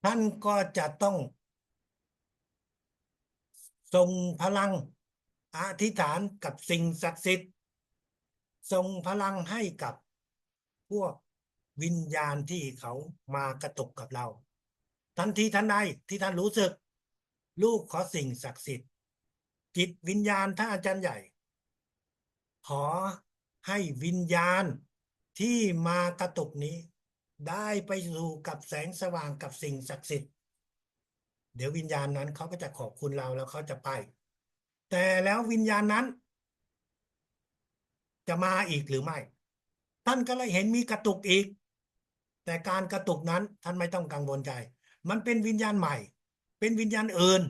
ท่านก็จะต้องส่งพลังอธิษฐานกับสิ่งศักดิ์สิทธิ์ส่งพลังให้กับพวกวิญญาณที่เขามากระตุกกับเราทันทีทันใดที่ท่านรู้สึกลูกขอสิ่งศักดิ์สิทธิ์จิตวิญญาณท่านอาจารย์ใหญ่ขอให้วิญญาณที่มากระตุกนี้ได้ไปสู่กับแสงสว่างกับสิ่งศักดิ์สิทธิ์เดี๋ยววิญญาณนั้นเขาก็จะขอบคุณเราแล้วเขาจะไปแต่แล้ววิญญาณนั้นจะมาอีกหรือไม่ท่านก็เลยเห็นมีกระตุกอีกแต่การกระตุกนั้นท่านไม่ต้องกังวลใจมันเป็นวิญญาณใหม่เป็นวิญญาณอื่น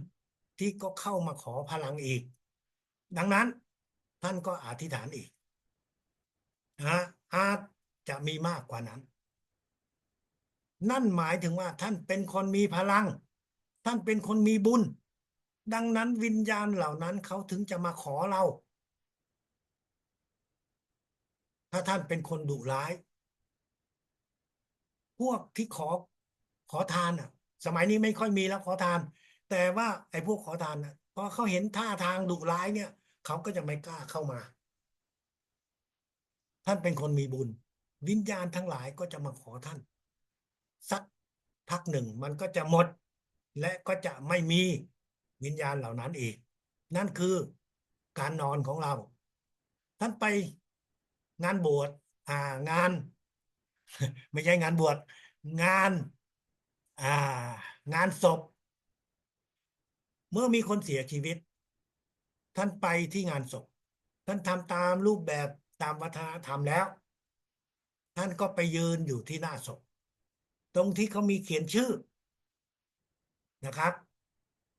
ที่ก็เข้ามาขอพลังอีกดังนั้นท่านก็อธิษฐานอีกนะอาจจะมีมากกว่านั้นนั่นหมายถึงว่าท่านเป็นคนมีพลังท่านเป็นคนมีบุญดังนั้นวิญญาณเหล่านั้นเขาถึงจะมาขอเราถ้าท่านเป็นคนดุร้ายพวกที่ขอทานอ่ะสมัยนี้ไม่ค่อยมีแล้วขอทานแต่ว่าไอ้พวกขอทานอ่ะพอเขาเห็นท่าทางดุร้ายเนี่ยเขาก็จะไม่กล้าเข้ามาท่านเป็นคนมีบุญวิญญาณทั้งหลายก็จะมาขอท่านสักพักหนึ่งมันก็จะหมดและก็จะไม่มีวิญญาณเหล่านั้นอีกนั่นคือการนอนของเราท่านไปงานบวชงานไม่ใช่งานบวชงานอ่างานศพเมื่อมีคนเสียชีวิตท่านไปที่งานศพท่านทำตามรูปแบบตามวัฒนธรรมแล้วท่านก็ไปยืนอยู่ที่หน้าศพตรงที่เขามีเขียนชื่อนะครับ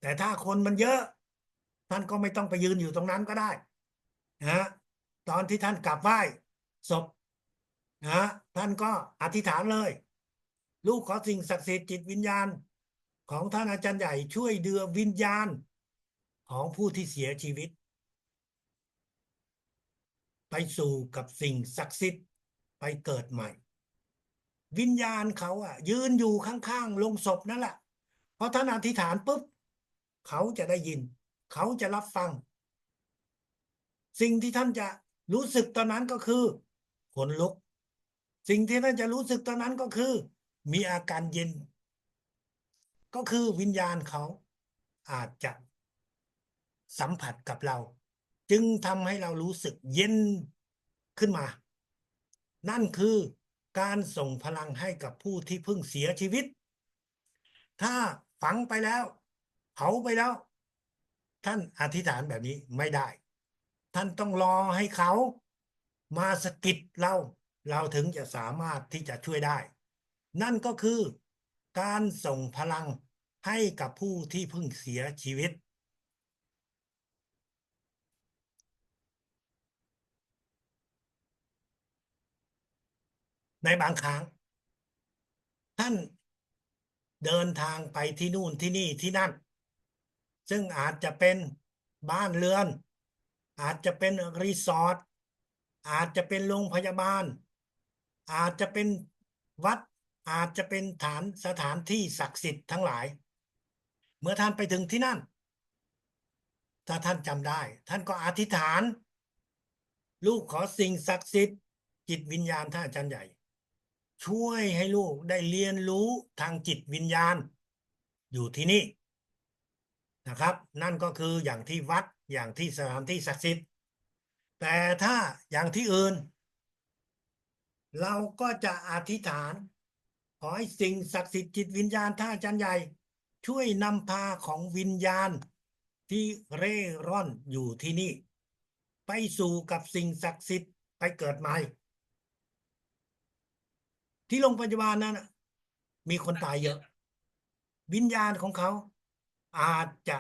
แต่ถ้าคนมันเยอะท่านก็ไม่ต้องไปยืนอยู่ตรงนั้นก็ได้นะตอนที่ท่านกลับไหว้ศพนะท่านก็อธิษฐานเลยลูกขอสิ่งศักดิ์สิทธิ์จิตวิญญาณของท่านอาจารย์ใหญ่ช่วยเดือวิญญาณของผู้ที่เสียชีวิตไปสู่กับสิ่งศักดิ์สิทธิ์ไปเกิดใหม่วิญญาณเขายืนอยู่ข้างๆโลงศพนั่นแหละพอท่านอธิษฐานปุ๊บเขาจะได้ยินเขาจะรับฟังสิ่งที่ท่านจะรู้สึกตอนนั้นก็คือขนลุกสิ่งที่ท่านจะรู้สึกตอนนั้นก็คือมีอาการเย็นก็คือวิญญาณเขาอาจจะสัมผัสกับเราจึงทำให้เรารู้สึกเย็นขึ้นมานั่นคือการส่งพลังให้กับผู้ที่เพิ่งเสียชีวิตถ้าฝังไปแล้วเผาไปแล้วท่านอธิษฐานแบบนี้ไม่ได้ท่านต้องรอให้เขามาสะกิดเราถึงจะสามารถที่จะช่วยได้นั่นก็คือการส่งพลังให้กับผู้ที่เพิ่งเสียชีวิตในบางครั้งท่านเดินทางไปที่นู่นที่นี่ที่นั่นซึ่งอาจจะเป็นบ้านเรือนอาจจะเป็นรีสอร์ทอาจจะเป็นโรงพยาบาลอาจจะเป็นวัดอาจจะเป็นสถานที่ศักดิ์สิทธิ์ทั้งหลายเมื่อท่านไปถึงที่นั่นถ้าท่านจำได้ท่านก็อธิษฐานลูกขอสิ่งศักดิ์สิทธิ์จิตวิญญาณท่านอาจารย์ใหญ่ช่วยให้ลูกได้เรียนรู้ทางจิตวิญญาณอยู่ที่นี่นะครับนั่นก็คืออย่างที่วัดอย่างที่สถานที่ศักดิ์สิทธิ์แต่ถ้าอย่างที่อื่นเราก็จะอธิษฐานขอให้สิ่งศักดิ์สิทธิ์จิตวิญญาณท่านอาจารย์ใหญ่ช่วยนำพาของวิญญาณที่เร่ร่อนอยู่ที่นี่ไปสู่กับสิ่งศักดิ์สิทธิ์ไปเกิดใหม่ที่โรงพยาบาลนั้นมีคนตายเยอะวิญญาณของเขาอาจจะ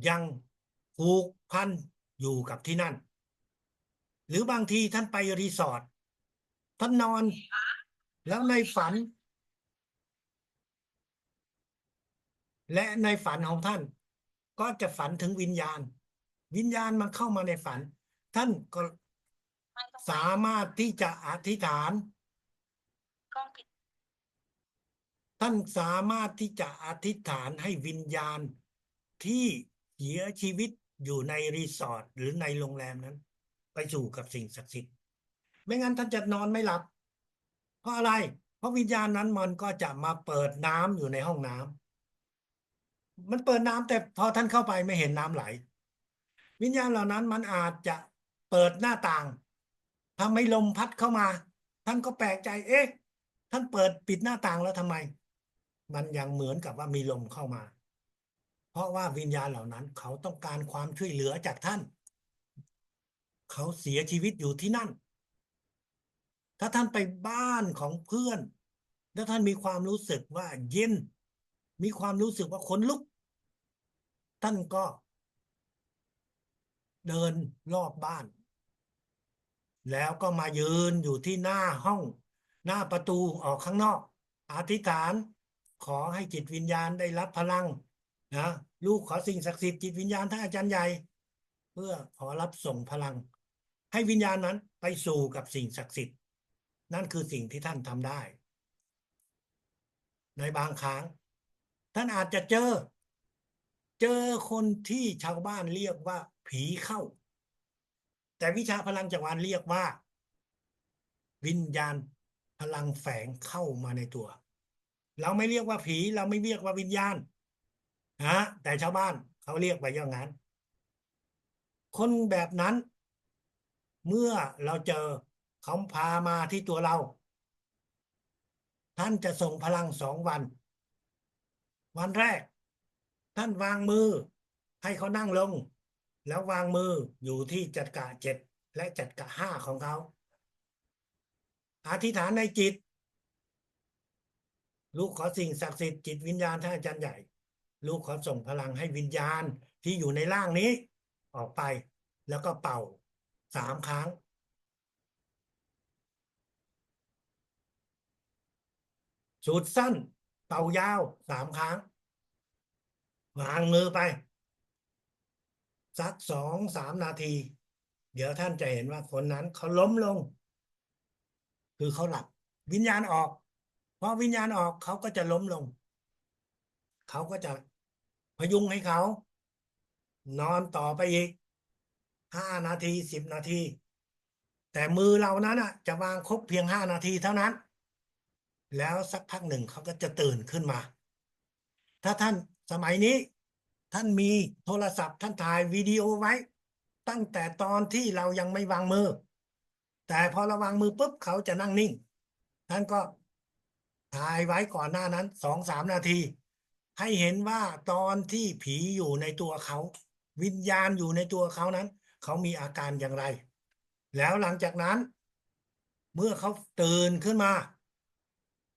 ยังผูกพันอยู่กับที่นั่นหรือบางทีท่านไปรีสอร์ทท่านนอนแล้วในฝันและในฝันของท่านก็จะฝันถึงวิญญาณวิญญาณมันเข้ามาในฝันท่านก็สามารถที่จะอธิษฐานถ้ ท่านสามารถที่จะอธิษฐานให้วิญญาณที่เสียชีวิตอยู่ในรีสอร์ทหรือในโรงแรมนั้น ไปสู่กับสิ่งศักดิ์สิทธิ์ไม่งั้นท่านจะนอนไม่หลับเพราะอะไรเพราะวิญญาณนั้นมันก็จะมาเปิดน้ำอยู่ในห้องน้ำมันเปิดน้ำแต่พอท่านเข้าไปไม่เห็นน้ำไหลวิญญาณเหล่านั้นมันอาจจะเปิดหน้าต่างทำให้ลมพัดเข้ามาท่านก็แปลกใจเอ๊ะท่านเปิดปิดหน้าต่างแล้วทำไมมันยังเหมือนกับว่ามีลมเข้ามาเพราะว่าวิญญาณเหล่านั้นเขาต้องการความช่วยเหลือจากท่านเขาเสียชีวิตอยู่ที่นั่น ถ้าท่านไปบ้านของเพื่อนแล้วท่านมีความรู้สึกว่าเย็นมีความรู้สึกว่าขนลุกท่านก็เดินรอบบ้านแล้วก็มายืนอยู่ที่หน้าห้องหน้าประตูออกข้างนอกอธิษฐานขอให้จิตวิญญาณได้รับพลังนะลูกขอสิ่งศักดิ์สิทธิ์จิตวิญญาณท่านอาจารย์ใหญ่เพื่อขอรับส่งพลังให้วิญญาณนั้นไปสู่กับสิ่งศักดิ์สิทธิ์นั่นคือสิ่งที่ท่านทำได้ ในบางครั้งท่านอาจจะเจอคนที่ชาวบ้านเรียกว่าผีเข้าแต่วิชาพลังจักรวาลเรียกว่าวิญญาณพลังแฝงเข้ามาในตัวเราไม่เรียกว่าผีเราไม่เรียกว่าวิญญาณนะแต่ชาวบ้านเขาเรียกไปอย่างนั้นคนแบบนั้นเมื่อเราเจอเขาพามาที่ตัวเราท่านจะส่งพลัง2 วันวันแรกท่านวางมือให้เขานั่งลงแล้ววางมืออยู่ที่จักระ7และจักระ5ของเขาอธิษฐานในจิตลูกขอสิ่งศักดิ์สิทธิ์จิตวิญญาณท่านอาจารย์ใหญ่ลูกขอส่งพลังให้วิญญาณที่อยู่ในร่างนี้ออกไปแล้วก็เป่า3 ครั้งสูดสั้นเป่ายาว3 ครั้งวางมือไปสัก2-3 นาทีเดี๋ยวท่านจะเห็นว่าคนนั้นเขาล้มลงคือเขาหลับวิญญาณออกพอวิญญาณออกเขาก็จะล้มลงเขาก็จะพยุงให้เขานอนต่อไปอีก5 นาที10 นาทีแต่มือเรานั้นอ่ะจะวางครบเพียง5 นาทีเท่านั้นแล้วสักพักหนึ่งเขาก็จะตื่นขึ้นมาถ้าท่านสมัยนี้ท่านมีโทรศัพท์ท่านถ่ายวิดีโอไว้ตั้งแต่ตอนที่เรายังไม่วางมือแต่พอเราวางมือปุ๊บเขาจะนั่งนิ่งท่านก็ถ่ายไว้ก่อนหน้านั้น2-3 นาทีให้เห็นว่าตอนที่ผีอยู่ในตัวเขาวิญญาณอยู่ในตัวเขานั้นเขามีอาการอย่างไรแล้วหลังจากนั้นเมื่อเขาตื่นขึ้นมา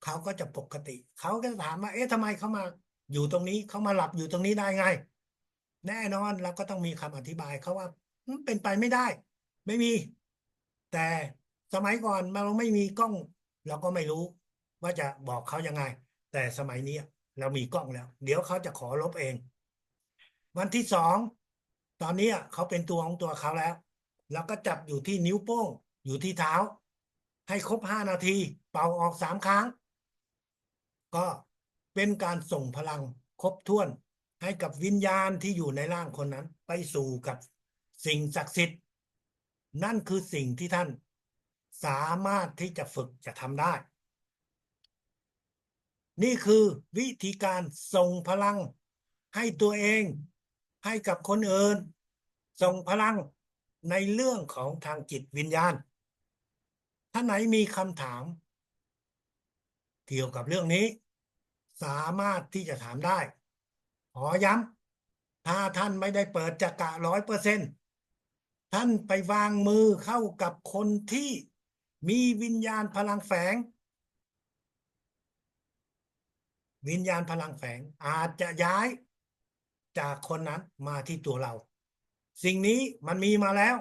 เขาก็จะปกติเขาก็จะถามว่าเอ๊ะทำไมเขามาอยู่ตรงนี้เขามาหลับอยู่ตรงนี้ได้ไงแน่นอนเราก็ต้องมีคำอธิบายเขาว่าเป็นไปไม่ได้ไม่มีแต่สมัยก่อนเราไม่มีกล้องเราก็ไม่รู้ว่าจะบอกเขายังไงแต่สมัยนี้เรามีกล้องแล้วเดี๋ยวเขาจะขอลบเองวันที่2ตอนนี้เขาเป็นตัวของตัวเขาแล้วแล้วก็จับอยู่ที่นิ้วโป้งอยู่ที่เท้าให้ครบ5 นาทีเป่าออก3 ครั้งก็เป็นการส่งพลังครบถ้วนให้กับวิญญาณที่อยู่ในร่างคนนั้นไปสู่กับสิ่งศักดิ์สิทธิ์นั่นคือสิ่งที่ท่านสามารถที่จะฝึกจะทำได้นี่คือวิธีการส่งพลังให้ตัวเองให้กับคนอื่นส่งพลังในเรื่องของทางจิตวิญญาณถ้าไหนมีคำถามเกี่ยวกับเรื่องนี้สามารถที่จะถามได้ขอย้ำถ้าท่านไม่ได้เปิดจักระ100%ท่านไปวางมือเข้ากับคนที่มีวิญญาณพลังแฝงวิญญาณพลังแฝงอาจจะย้ายจากคนนั้นมาที่ตัวเราสิ่งนี้มันมีมาแล้ว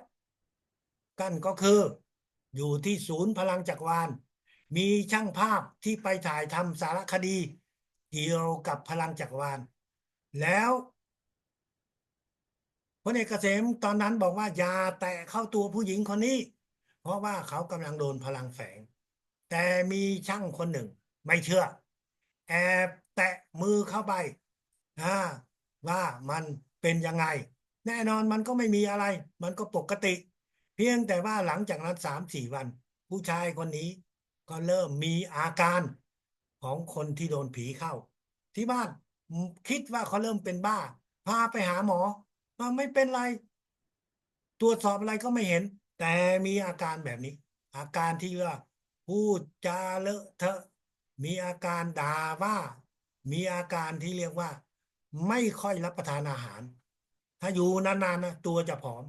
กันก็คืออยู่ที่ศูนย์พลังจักรวาลมีช่างภาพที่ไปถ่ายทำสารคดีเกี่ยวกับพลังจักรวาลแล้วพลเอกเกษมตอนนั้นบอกว่าอย่าแตะเข้าตัวผู้หญิงคนนี้เพราะว่าเขากำลังโดนพลังแฝงแต่มีช่างคนหนึ่งไม่เชื่อ แอบแตะมือเข้าไปอ่าว่ามันเป็นยังไงแน่นอนมันก็ไม่มีอะไรมันก็ปกติเพียงแต่ว่าหลังจากนั้น3-4 วันผู้ชายคนนี้ก็เริ่มมีอาการของคนที่โดนผีเข้าที่บ้านคิดว่าเขาเริ่มเป็นบ้าพาไปหาหมอมันไม่เป็นไรตรวจสอบอะไรก็ไม่เห็นแต่มีอาการแบบนี้อาการที่ว่าพูดจาเลอะเทอะมีอาการด่าว่ามีอาการที่เรียกว่าไม่ค่อยรับประทานอาหารถ้าอยู่นานๆนะตัวจะผอม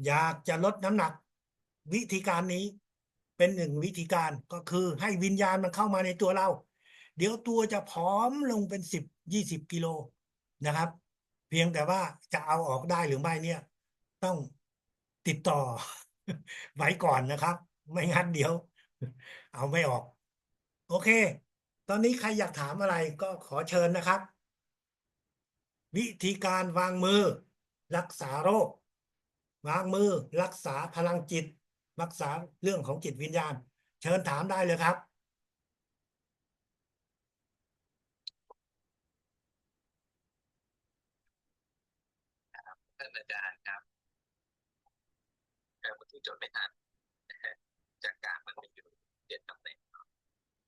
อยากจะลดน้ำหนักวิธีการนี้เป็นหนึ่งวิธีการก็คือให้วิญญาณมันเข้ามาในตัวเราเดี๋ยวตัวจะผอมลงเป็น10-20 กิโลนะครับเพียงแต่ว่าจะเอาออกได้หรือไม่เนี่ย ต้องติดต่อไว้ก่อนนะครับไม่งั้นเดี๋ยวเอาไม่ออกโอเคตอนนี้ใครอยากถามอะไรก็ขอเชิญนะครับวิธีการวางมือรักษาโรควางมือรักษาพลังจิตรักษาเรื่องของจิตวิญญาณเชิญถามได้เลยครับท่านอาจารย์ครับเมื่อกี้จดไม่ทันจากการมันมีอยู่7 ตำแหน่ง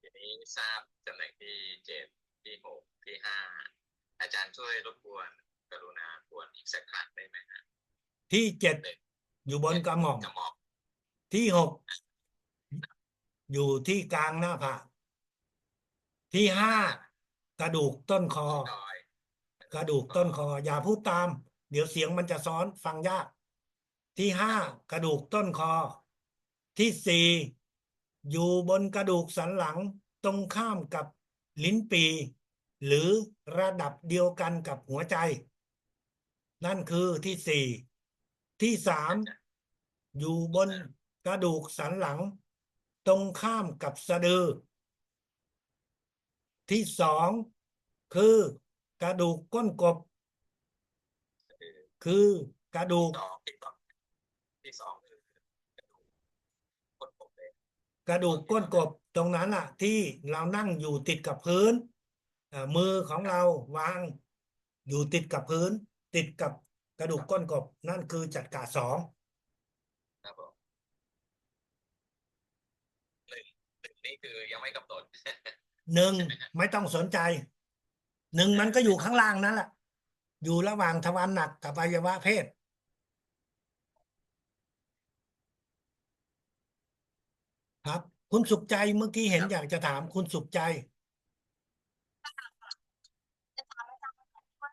ทีนี้ทราบตำแหน่งที่7ที่6ที่5อาจารย์ช่วยรบกวนกรุณาทวนอีกสักครั้งได้ไหมฮะที่7หนึ่งอยู่บนกระหม่อมกระหม่อมที่6อยู่ที่กลางหน้าผากที่5กระดูกต้นคอ ที่ดอยกระดูกก็ต้นคออย่าพูดตามเดี๋ยวเสียงมันจะซ้อนฟังยากที่ห้าครับผมกระดูกต้นคอที่สี่อยู่บนกระดูกสันหลังตรงข้ามกับลิ้นปี่หรือระดับเดียวกันกับหัวใจนั่นคือที่สี่ที่สามอาจารย์อยู่บนกระดูกสันหลังตรงข้ามกับสะดือที่สองคือกระดูกก้นกบคือคือกระดูก ที่สองคือกระดูกก้นผมเลยกระดูต้นที่กก้นกบสองนะตรงนั้นอ่ะที่เรานั่งอยู่ติดกับพื้นมือของเราครับวางอยู่ติดกับพื้นติดกับกระดูครับกก้นกบนั่นคือจัดการสองครับผมหนึ่งนี่คือยังไม่กำหนด หนึ่ง ใช่ไหมฮะไม่ต้องสนใจหนึ่งมันก็อไม่ยู่ข้างล่างต้องสนใจนั่นแหละอยู่ระหว่างทวารหนักกับอวัยวะเพศครับคุณสุขใจเมื่อกี้เห็นอยากครับจะถามคุณสุขใจจะถามอาจารย์ว่า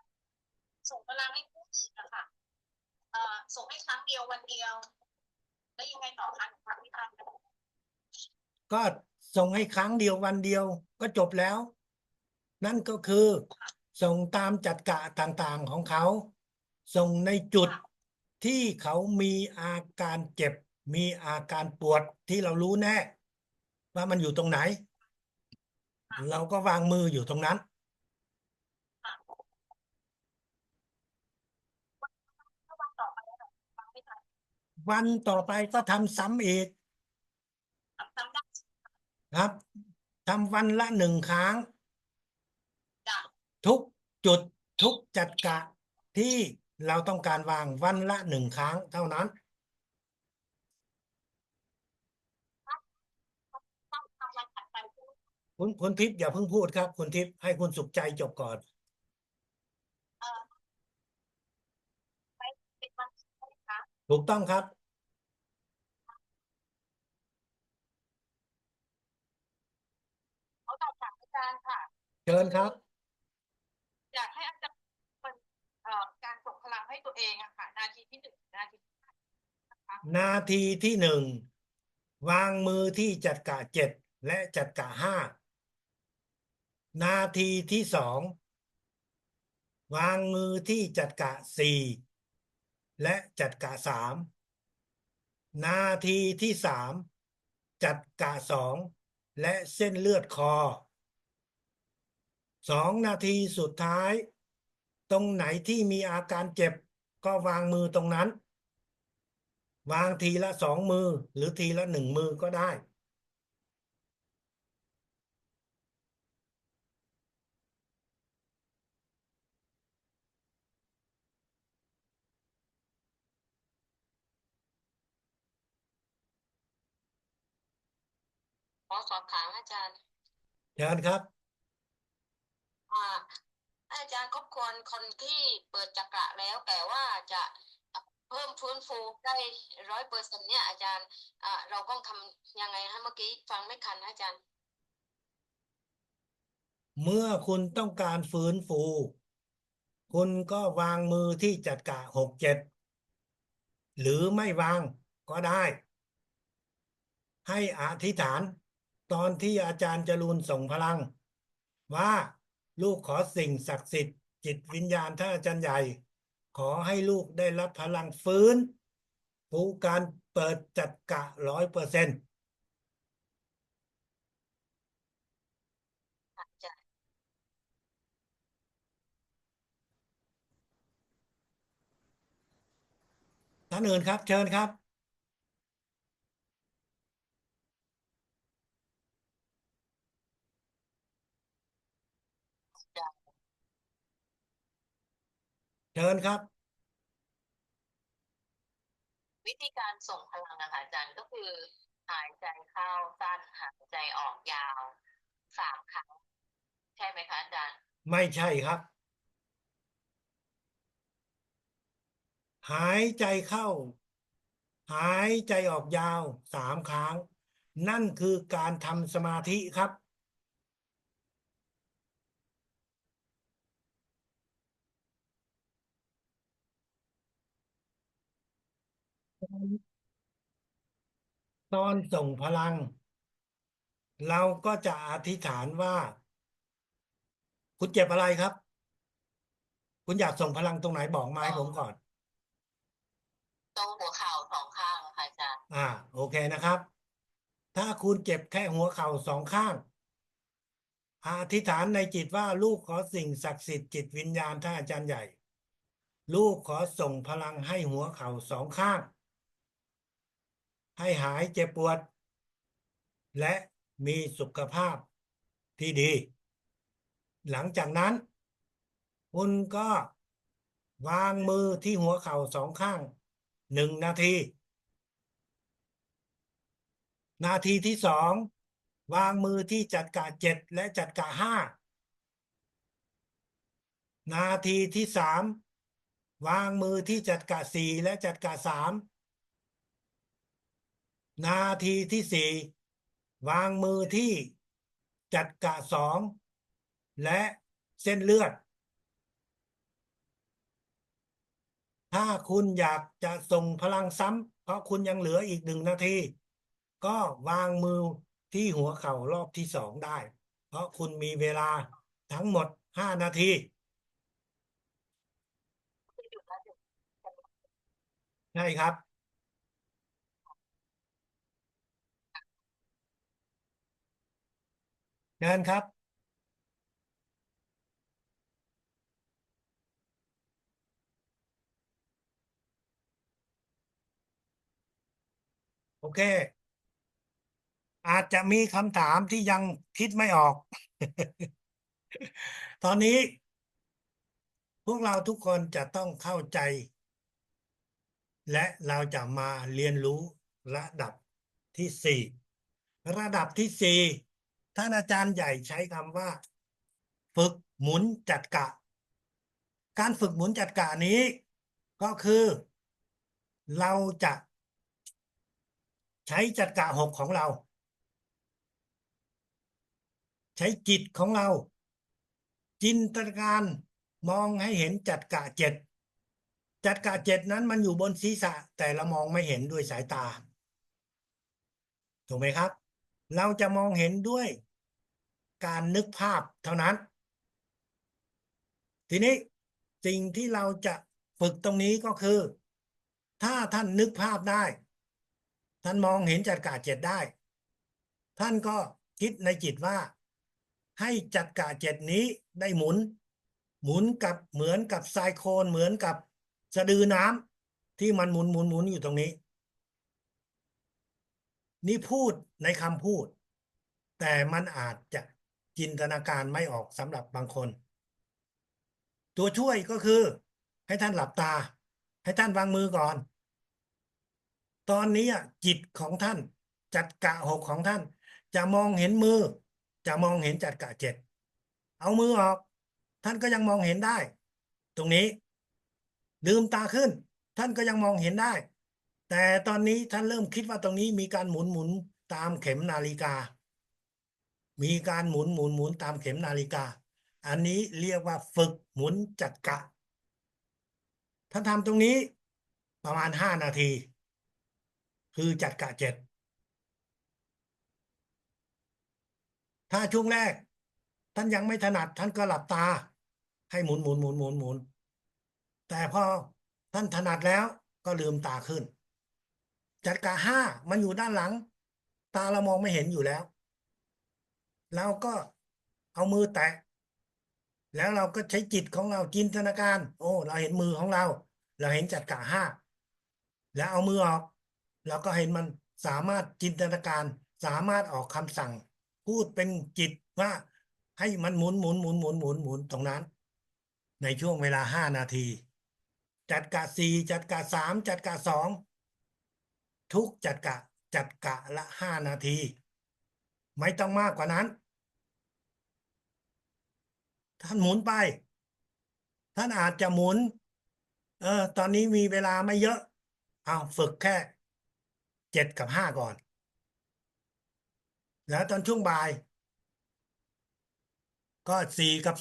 ส่งพลังให้ผู้อื่นนะคะส่งให้ครั้งเดียววันเดียวแล้วยังไงต่อคะถามพี่ตันก็ส่งให้ครั้งเดียววันเดียวก็จบแล้วนั่นก็คือส่งตามจัดกะต่างๆของเขาส่งในจุดค่ะที่เขามีอาการเจ็บมีอาการปวดที่เรารู้แน่ว่ามันอยู่ตรงไหนเราก็วางมืออยู่ตรงนั้นค่ะถ้าวันต่อไปเราฟังไม่ทันวันต่อไปก็ทำซ้ำอีกจำได้ครับทำวันละ1 ครั้งจ้ะทุกจุดทุกจัดกะที่เราต้องการวางวันละ1 ครั้งเท่านั้นต้องทำวันถัดไปด้วยคุณทิพย์อย่าเพิ่งพูดครับคุณทิพย์ให้คุณสุขใจจบก่อนเอ่อไปเป็นวันที่เท่าไหร่คะถูกต้องครับเขาตอบถามอาจารย์ค่ะเชิญคือครับ อยากให้อาจารย์เป็นการส่งพลังให้ตัวเองอะค่ะนาทีที่1นาทีที่5นะคะนาทีที่1วางมือที่จัดกะ7และจัดกะ5นาทีที่2วางมือที่จัดกะ4และจัดกะ3นาทีที่3จัดกะ2และเส้นเลือดคอ2 นาทีสุดท้ายตรงไหนที่มีอาการเจ็บก็วางมือตรงนั้นวางทีละ2 มือหรือทีละ1 มือก็ได้ อสอบถามอาจารย์ เชิญครับ อ่าอาจารย์ครบควรคนที่เปิดจักระแล้ว แต่ว่าจะเพิ่มฟื้นฟูได้100%เนี่ยอาจารย์เราต้องทำยังไงฮะเมื่อกี้ฟังไม่ทันอาจารย์ เมื่อคุณต้องการฟื้นฟู คุณก็วางมือที่จักระ6-7หรือไม่วางก็ได้ ให้อธิษฐานตอนที่อาจารย์จรูนส่งพลัง ว่าลูกขอสิ่งศักดิ์สิทธิ์จิตวิญญาณท่านอาจารย์ใหญ่ ขอให้ลูกได้รับพลังฟื้นฟูการเปิดจักระ100%ท่านอื่นครับเชิญครับเชิญครับ วิธีการส่งพลังนะคะอาจารย์ก็คือหายใจเข้าสั้นหายใจออกยาว3 ครั้งใช่ไหมคะอาจารย์ ไม่ใช่ครับ หายใจเข้า หายใจออกยาว3 ครั้ง นั่นคือการทำสมาธิครับ ตอนส่งพลัง เราก็จะอธิษฐานว่า คุณเจ็บอะไรครับ คุณอยากส่งพลังตรงไหนบอกมาให้ผมก่อน ตรงหัวเข่า2 ข้างค่ะอาจารย์ โอเคนะครับ ถ้าคุณเจ็บแค่หัวเข่า2 ข้าง อธิษฐานในจิตว่าลูกขอสิ่งศักดิ์สิทธิ์จิตวิญญาณท่านอาจารย์ใหญ่ ลูกขอส่งพลังให้หัวเข่า2 ข้าง ให้หายเจ็บปวด และมีสุขภาพที่ดี หลังจากนั้น คุณก็วางมือที่หัวเข่า2 ข้าง 1 นาที นาทีที่2วางมือที่จักระ7และจักระ5 นาทีที่3วางมือที่จักระ4และจักระ3 นาทีที่4วางมือที่จักระ2และเส้นเลือด ถ้าคุณอยากจะส่งพลังซ้ำเพราะคุณยังเหลืออีก1 นาที ก็วางมือที่หัวเข่ารอบที่2ได้ เพราะคุณมีเวลาทั้งหมด5 นาที ใช่ครับเชิญครับ โอเค อาจจะมีคำถามที่ยังคิดไม่ออก ตอนนี้พวกเราทุกคนจะต้องเข้าใจ และเราจะมาเรียนรู้ระดับที่ระดับที่ท่านอาจารย์ใหญ่ใช้คำว่า ฝึกหมุนจักระการฝึกหมุนจักระนี้ ก็คือ เราจะใช้จักระ6ของเรา ใช้จิตของเรา จินตนาการมองให้เห็นจักระ7จักระ7นั้นมันอยู่บนศีรษะ แต่เรามองไม่เห็นด้วยสายตา ถูกไหมครับ เราจะมองเห็นด้วยการนึกภาพเท่านั้น ทีนี้สิ่งที่เราจะฝึกตรงนี้ก็คือ ถ้าท่านนึกภาพได้ ท่านมองเห็นจักระ7ได้ ท่านก็คิดในจิตว่า ให้จักระ7นี้ได้หมุนกับเหมือนกับไซโคลนเหมือนกับสะดือน้ำที่มันหมุนอยู่ตรงนี้ นี่พูดในคำพูด แต่มันอาจจะจินตนาการไม่ออกสำหรับบางคน ตัวช่วยก็คือ ให้ท่านหลับตา ให้ท่านวางมือก่อน ตอนนี้จิตของท่านจักระ6ของท่าน จะมองเห็นมือ จะมองเห็นจักระเจ็ดเอามือออก ท่านก็ยังมองเห็นได้ ตรงนี้ลืมตาขึ้น ท่านก็ยังมองเห็นได้ แต่ตอนนี้ท่านเริ่มคิดว่าตรงนี้มีการหมุนตามเข็มนาฬิกา มีการหมุนตามเข็มนาฬิกา อันนี้เรียกว่าฝึกหมุนจักระท่านทำตรงนี้ประมาณ5 นาที คือจักระเจ็ดถ้าช่วงแรก ท่านยังไม่ถนัดท่านก็หลับตา ให้หมุน แต่พอท่านถนัดแล้วก็ลืมตาขึ้น จักระห้ามันอยู่ด้านหลัง ตาเรามองไม่เห็นอยู่แล้ว เราก็เอามือแตะ แล้วเราก็ใช้จิตของเราจินตนาการ โอ้ เราเห็นมือของเรา เราเห็นจักระห้า แล้วเอามือออก เราก็เห็นมันสามารถจินตนาการ สามารถออกคำสั่ง พูดเป็นจิตว่าให้มันหมุนตรงนั้น ในช่วงเวลา5 นาที จักระสี่จักระสามจักระสองทุกจักระละ5 นาที ไม่ต้องมากกว่านั้น ท่านหมุนไป ท่านอาจจะหมุน ตอนนี้มีเวลาไม่เยอะ เอาฝึกแค่7 กับ 5ก่อน แล้วตอนช่วงบ่าย ก็4 กับ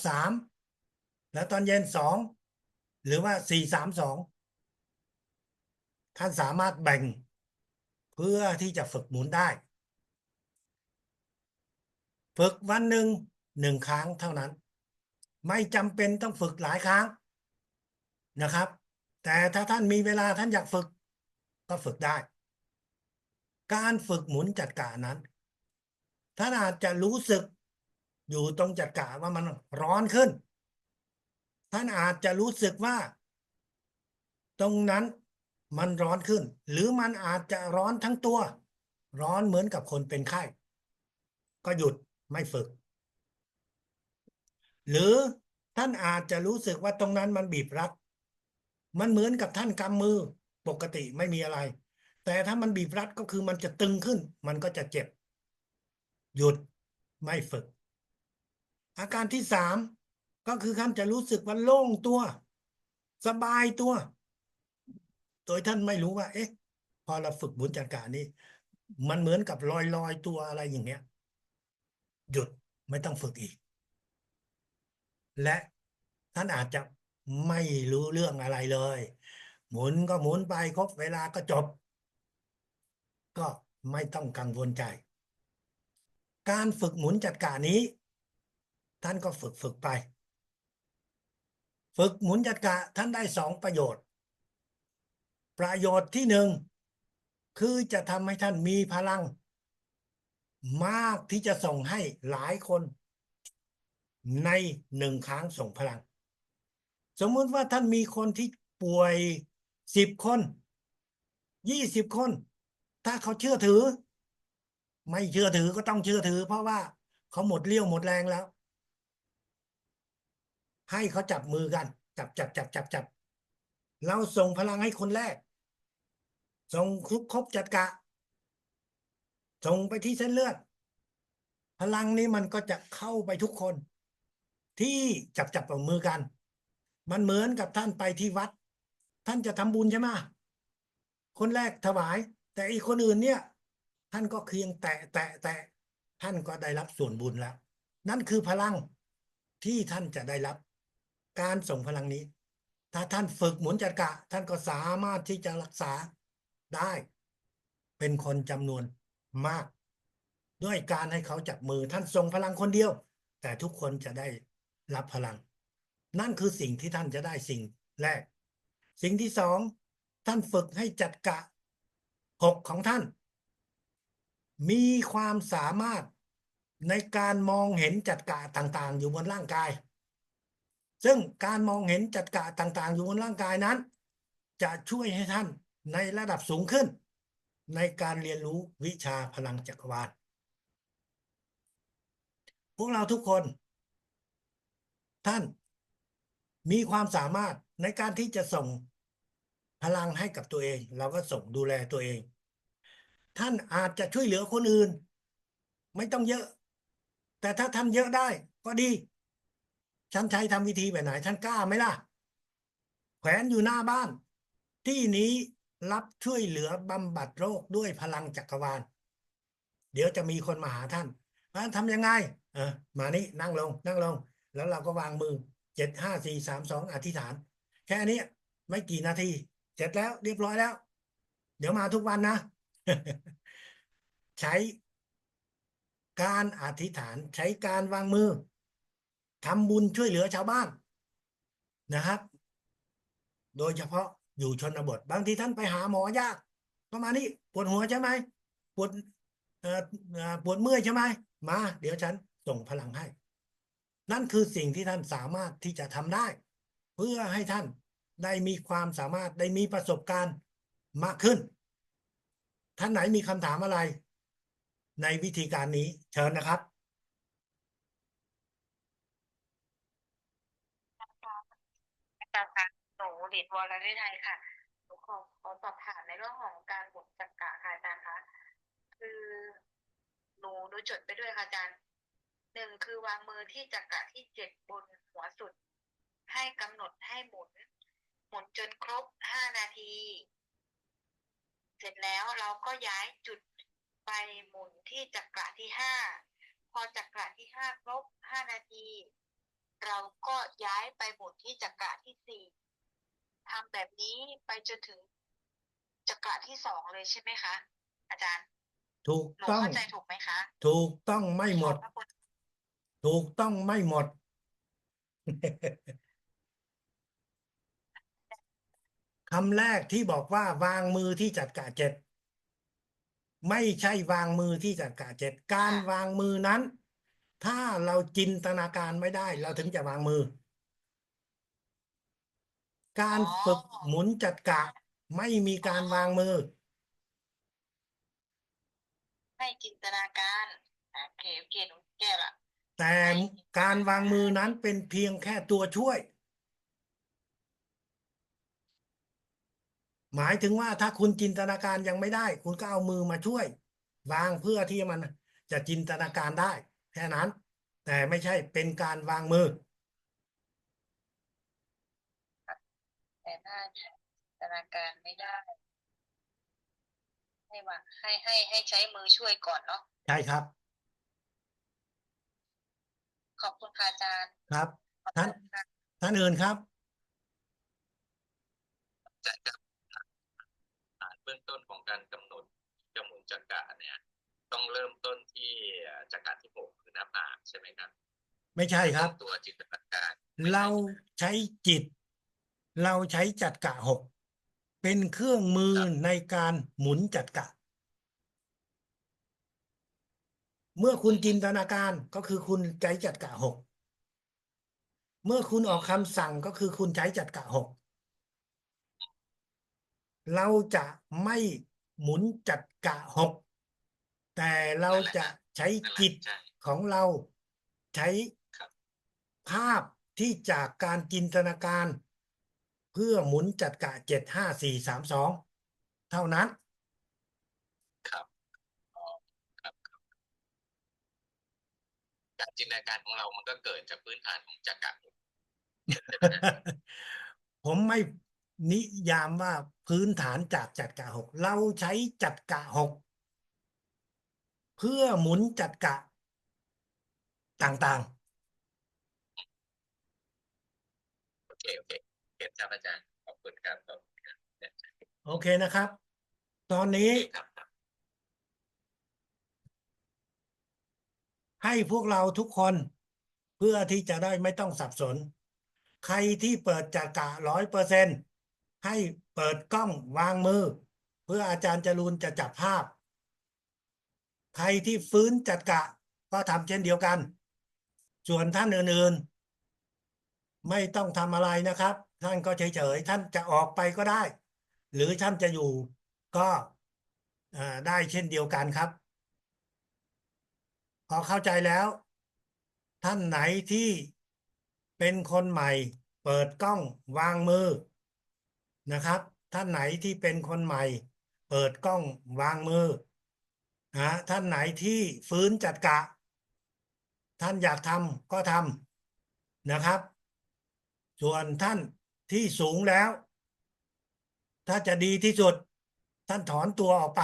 3 แล้วตอนเย็น2 หรือว่า4 3 2 ท่านสามารถแบ่ง เพื่อที่จะฝึกหมุนได้ ฝึกวันหนึ่ง1 ครั้งเท่านั้น ไม่จำเป็นต้องฝึกหลายครั้งนะครับ แต่ถ้าท่านมีเวลาท่านอยากฝึกก็ฝึกได้ การฝึกหมุนจักระนั้นท่านอาจจะรู้สึกอยู่ตรงจักระว่ามันร้อนขึ้น ท่านอาจจะรู้สึกว่า ตรงนั้นมันร้อนขึ้น หรือมันอาจจะร้อนทั้งตัว ร้อนเหมือนกับคนเป็นไข้ ก็หยุดไม่ฝึก หรือท่านอาจจะรู้สึกว่าตรงนั้นมันบีบรัด มันเหมือนกับท่านกำมือปกติไม่มีอะไร แต่ถ้ามันบีบรัดก็คือมันจะตึงขึ้น มันก็จะเจ็บ หยุดไม่ฝึก อาการที่3ก็คือท่านจะรู้สึกว่าโล่งตัว สบายตัว โดยท่านไม่รู้ว่า เอ๊ะ พอเราฝึกหมุนจักระนี้ มันเหมือนกับลอยตัวอะไรอย่างเงี้ย หยุดไม่ต้องฝึกอีก และท่านอาจจะไม่รู้เรื่องอะไรเลย หมุนก็หมุนไปครบเวลาก็จบ ก็ไม่ต้องกังวลใจ การฝึกหมุนจักระนี้ ท่านก็ฝึกไป ฝึกหมุนจักระท่านได้2 ประโยชน์ ประโยชน์ที่1คือจะทำให้ท่านมีพลัง มากที่จะส่งให้หลายคน ใน1 ครั้งส่งพลัง สมมุติว่าท่านมีคนที่ป่วย10 คน20 คน ถ้าเขาเชื่อถือ ไม่เชื่อถือก็ต้องเชื่อถือ เพราะว่าเขาหมดเรี่ยวหมดแรงแล้ว ให้เขาจับมือกัน จับ เราส่งพลังให้คนแรก ส่งครบจักระ ส่งไปที่เส้นเลือด พลังนี้มันก็จะเข้าไปทุกคน ที่จับมือกัน มันเหมือนกับท่านไปที่วัด ท่านจะทำบุญใช่ไหม คนแรกถวาย แต่อีกคนอื่นเนี่ย ท่านก็เพียงแตะ ท่านก็ได้รับส่วนบุญแล้ว นั่นคือพลังที่ท่านจะได้รับ การส่งพลังนี้ ถ้าท่านฝึกหมุนจักระท่านก็สามารถที่จะรักษาได้ เป็นคนจำนวนมาก ด้วยการให้เขาจับมือ ท่านส่งพลังคนเดียว แต่ทุกคนจะได้รับพลัง นั่นคือสิ่งที่ท่านจะได้สิ่งแรก สิ่งที่2ท่านฝึกให้จักระ6ของท่าน มีความสามารถในการมองเห็นจักระต่างๆอยู่บนร่างกาย ซึ่งการมองเห็นจักระต่างๆอยู่บนร่างกายนั้น จะช่วยให้ท่านในระดับสูงขึ้น ในการเรียนรู้วิชาพลังจักรวาล พวกเราทุกคน ท่านมีความสามารถในการที่จะส่งพลังให้กับตัวเอง เราก็ส่งดูแลตัวเอง ท่านอาจจะช่วยเหลือคนอื่น ไม่ต้องเยอะ แต่ถ้าท่านเยอะได้ก็ดีฉันใช้ทำวิธีแบบไหนท่านกล้าไหมล่ะแขวนอยู่หน้าบ้าน ที่นี้รับช่วยเหลือบำบัดโรคด้วยพลังจักรวาล เดี๋ยวจะมีคนมาหาท่านทำยังไงมานี่นั่งลงนั่งลง แล้วเราก็วางมือ7 5 4 3 2อธิษฐาน แค่นี้ไม่กี่นาทีเสร็จแล้วเรียบร้อยแล้ว เดี๋ยวมาทุกวันนะ ใช้การอธิษฐานใช้การวางมือทำบุญช่วยเหลือชาวบ้านนะครับ โดยเฉพาะอยู่ชนบทบางทีท่านไปหาหมอยากประมาณนี้ปวดหัวใช่ไหมปวดปวดเมื่อยใช่ไหมมาเดี๋ยวฉันส่งพลังให้ นั่นคือสิ่งที่ท่านสามารถที่จะทำได้ เพื่อให้ท่านได้มีความสามารถได้มีประสบการณ์มากขึ้น ท่านไหนมีคำถามอะไร ในวิธีการนี้เชิญนะครับ อาจารย์คะหนูเดชวรฤทัยค่ะหนูขอสอบถามในเรื่องของการหมุนจักระค่ะอาจารย์คะคือหนูจดไปด้วยค่ะอาจารย์หนึ่งคือวางมือที่จักระที่7บนหัวสุด ให้กำหนดให้หมุนจนครบ5 นาที เสร็จแล้วเราก็ย้ายจุดไปหมุนที่จักระที่5พอจักระที่5ครบ5 นาที เราก็ย้ายไปหมุนที่จักระที่4ทำแบบนี้ไปจนถึงจักระที่2เลยใช่ไหมคะ อาจารย์ ถูก หนู ต้อง เข้าใจถูกไหมคะ ถูกต้องไม่หม ขอ ด บพระคุณ ถูกต้องไม่หมด คำแรกที่บอกว่าวางมือที่จักระเจ็ดไม่ใช่วางมือที่จักระเจ็ดการวางมือนั้น ถ้าเราจินตนาการไม่ได้ เราถึงจะวางมือ การฝึกหมุนจักระไม่มีการวางมือ ให้จินตนาการโอเคหนูแก้ละ แต่การวางมือนั้นเป็นเพียงแค่ตัวช่วย หมายถึงว่าถ้าคุณจินตนาการยังไม่ได้ คุณก็เอามือมาช่วย วางเพื่อที่มันจะจินตนาการได้แค่นั้น แต่ไม่ใช่เป็นการวางมือ แต่ถ้าจินตนาการไม่ได้ ให้ว่าให้ใช้มือช่วยก่อนเนาะ ใช่ครับ ขอบคุณค่ะอาจารย์ ครับ ขอบ ท่าน คุณค่ะ ท่านอื่นครับ จะฐานเบื้องต้นของการกำหนดจะหมุนจักระเนี่ยต้องเริ่มต้นที่จักระที่6คือหน้าผากใช่ไหมครับ ไม่ใช่ครับ ตัวจินตนาการ เราใช้จิต เราใช้จักระหกเป็นเครื่องมือในการหมุนจักระเมื่อคุณจินตนาการก็คือคุณใช้จักระหกเมื่อคุณออกคำสั่งก็คือคุณใช้จักระหกเราจะไม่หมุนจักระหกแต่เราจะใช้จิตของเราใช้ภาพที่จากการจินตนาการ เพื่อหมุนจักระ7 5 4 3 2เท่านั้น ครับการจินตนาการของเรามันก็เกิดจากพื้นฐานของจักระ ผมไม่นิยามว่าพื้นฐานจากจักระหกเราใช้จักระหกเพื่อหมุนจักระต่าง โอเคเห็นครับอาจารย์ขอบคุณครับขอบคุณครับ ๆ โอเคนะครับ ตอนนี้ ครับ ให้พวกเราทุกคนเพื่อที่จะได้ไม่ต้องสับสน ใครที่เปิดจักระ100%ให้เปิดกล้องวางมือ เพื่ออาจารย์จรูนจะจับภาพ ใครที่ฟื้นจักระก็ทำเช่นเดียวกัน ส่วนท่านอื่นๆ ไม่ต้องทำอะไรนะครับ ท่านก็เฉยๆท่านจะออกไปก็ได้ หรือท่านจะอยู่ก็ได้เช่นเดียวกันครับ พอเข้าใจแล้ว ท่านไหนที่เป็นคนใหม่เปิดกล้องวางมือนะครับ ท่านไหนที่เป็นคนใหม่เปิดกล้องวางมือ ท่านไหนที่ฟื้นจัดกะ ท่านอยากทำก็ทำนะครับ ส่วนท่านที่สูงแล้ว ถ้าจะดีที่สุด ท่านถอนตัวออกไป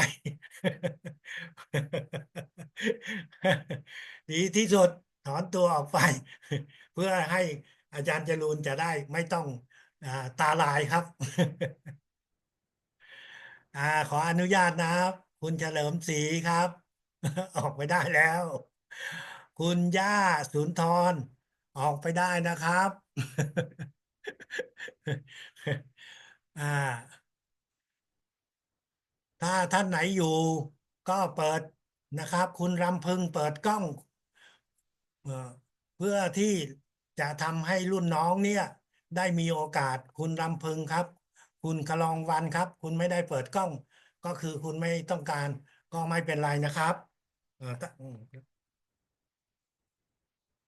ดีที่สุดถอนตัวออกไป เพื่อให้อาจารย์จรูนจะได้ไม่ต้องตาลายครับ ขออนุญาตนะครับคุณเฉลิมศรีครับ ออกไปได้แล้ว คุณย่าสุนทรออกไปได้นะครับ อ่า ถ้าท่านไหนอยู่ก็เปิดนะครับ คุณรำพึงเปิดกล้องเอ่อเพื่อที่จะทำให้รุ่นน้องเนี่ยได้มีโอกาสคุณรำพึงครับ คุณคลองวันครับ คุณไม่ได้เปิดกล้อง ก็คือคุณไม่ต้องการก็ไม่เป็นไรนะครับถ้า